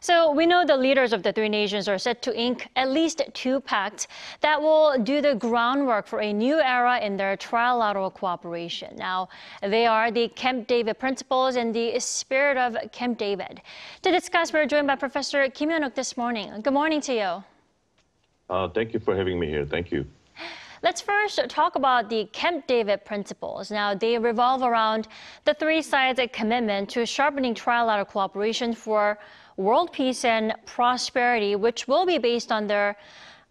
So we know the leaders of the three nations are set to ink at least two pacts that will do the groundwork for a new era in their trilateral cooperation. Now, they are the Camp David Principles and the Spirit of Camp David. To discuss, we're joined by Professor Kim Hyun-wook this morning. Good morning to you. Thank you for having me here. Thank you. Let's first talk about the Camp David Principles. Now, they revolve around the three sides' commitment to sharpening trilateral cooperation for world peace and prosperity, which will be based on their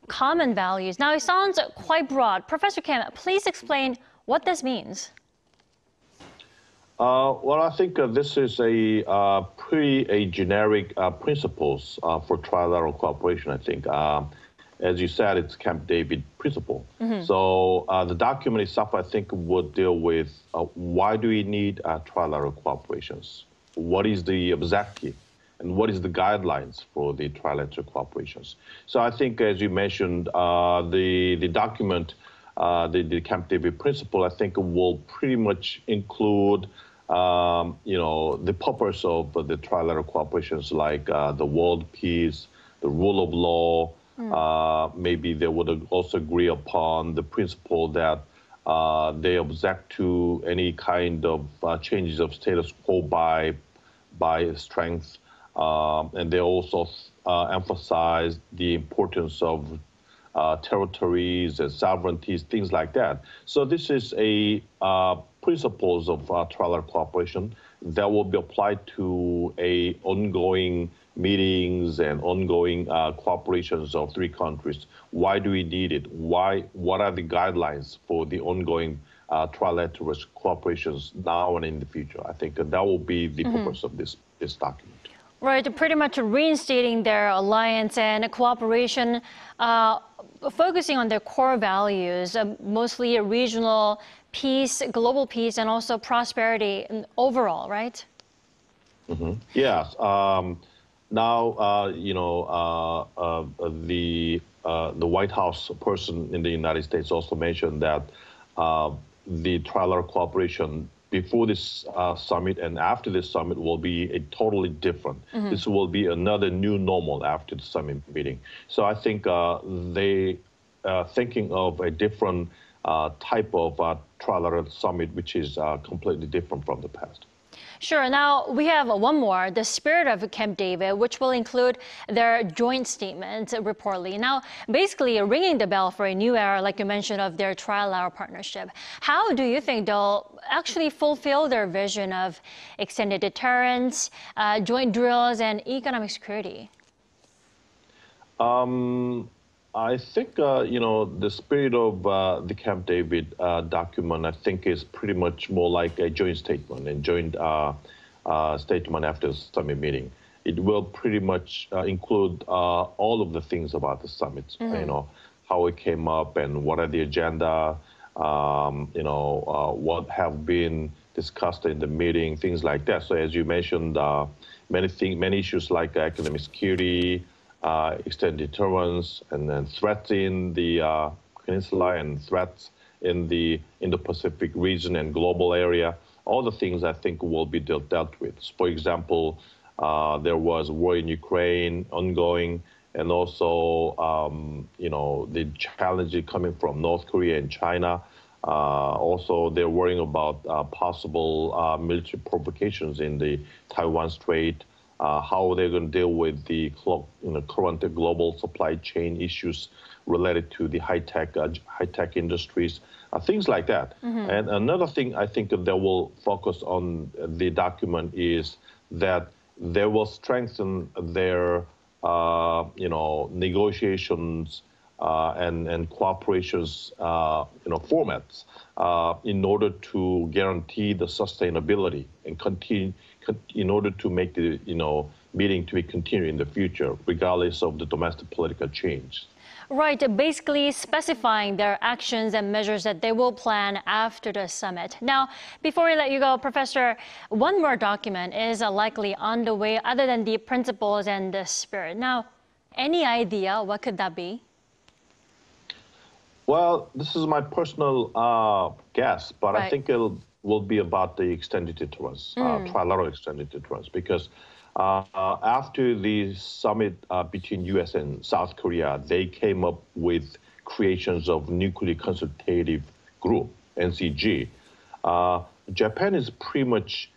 common values. Now, it sounds quite broad. Professor Kim, please explain what this means. Well, I think this is a pretty generic principles for trilateral cooperation, I think. As you said, it's Camp David principle. So the document itself, I think, would deal with why do we need trilateral cooperations? What is the objective? And what is the guidelines for the trilateral cooperations? So I think, as you mentioned, the document, the Camp David principle, I think will pretty much include, the purpose of the trilateral cooperations, like the world peace, the rule of law. Maybe they would also agree upon the principle that they object to any kind of changes of status quo by strength. And they also emphasize the importance of territories and sovereignties, things like that. So this is a principles of trilateral cooperation that will be applied to a ongoing meetings and ongoing cooperations of three countries. Why do we need it? What are the guidelines for the ongoing trilateral cooperations now and in the future? I think that will be the purpose of this document. Right, pretty much reinstating their alliance and cooperation, focusing on their core values, mostly regional peace, global peace, and also prosperity overall, right? Yes. Now, the White House person in the United States also mentioned that the trilateral cooperation before this summit and after this summit will be a totally different. This will be another new normal after the summit meeting. So I think they thinking of a different type of trilateral summit, which is completely different from the past. Sure. Now, we have one more, the Spirit of Camp David, which will include their joint statement, reportedly. Now, basically ringing the bell for a new era, like you mentioned, of their trilateral partnership. How do you think they'll actually fulfill their vision of extended deterrence, joint drills, and economic security? I think, the spirit of the Camp David document, I think, is pretty much more like a joint statement and joint statement after the summit meeting. It will pretty much include all of the things about the summit, how it came up and what are the agenda, what have been discussed in the meeting, things like that. So as you mentioned, many issues like economic security, extended deterrence, and then threats in the peninsula and threats in the Indo-Pacific region and global area. All the things I think will be dealt with. For example, there was war in Ukraine ongoing, and also the challenges coming from North Korea and China. Also, they're worrying about possible military provocations in the Taiwan Strait. How they're going to deal with the current global supply chain issues related to the high-tech industries, things like that. And another thing I think that will focus on the document is that they will strengthen their negotiations and cooperations formats in order to guarantee the sustainability and continue in order to make the meeting to be continued in the future, regardless of the domestic political change. Right, basically specifying their actions and measures that they will plan after the summit. Now, before we let you go, Professor, one more document is likely on the way other than the principles and the spirit. Now, any idea what could that be? Well, this is my personal guess, but Right. I think it will be about the extended deterrence, trilateral extended deterrence, because After the summit between U.S. and South Korea, they came up with creations of Nuclear Consultative Group, NCG. Japan is pretty much,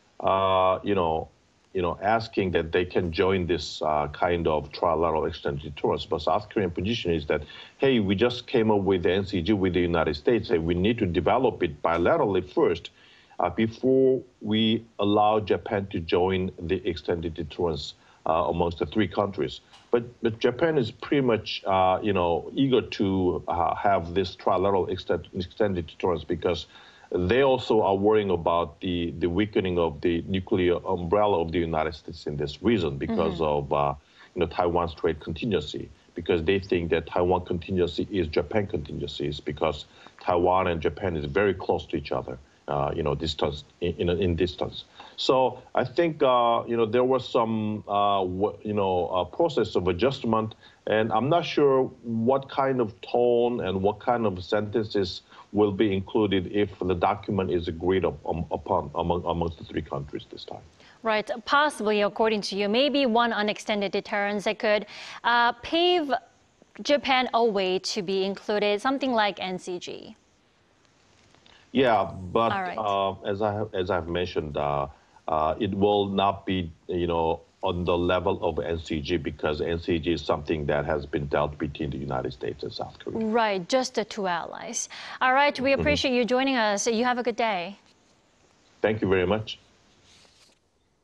asking that they can join this kind of trilateral extended deterrence. But South Korean position is that, hey, we just came up with the NCG with the United States, and we need to develop it bilaterally first before we allow Japan to join the extended deterrence amongst the three countries. But Japan is pretty much, eager to have this trilateral extended deterrence because they also are worrying about the weakening of the nuclear umbrella of the United States in this region because of Taiwan's trade contingency, because they think that Taiwan contingency is Japan contingencies because Taiwan and Japan is very close to each other, distance in distance. So I think there was some process of adjustment, and I'm not sure what kind of tone and what kind of sentences will be included if the document is agreed upon amongst the three countries this time. Right, possibly, according to you, maybe one unextended deterrence that could pave Japan a way to be included, something like NCG. Yeah, but All right. as I've mentioned, it will not be on the level of NCG because NCG is something that has been dealt between the United States and South Korea. Right, just the two allies. All right, we appreciate you joining us. You have a good day. Thank you very much.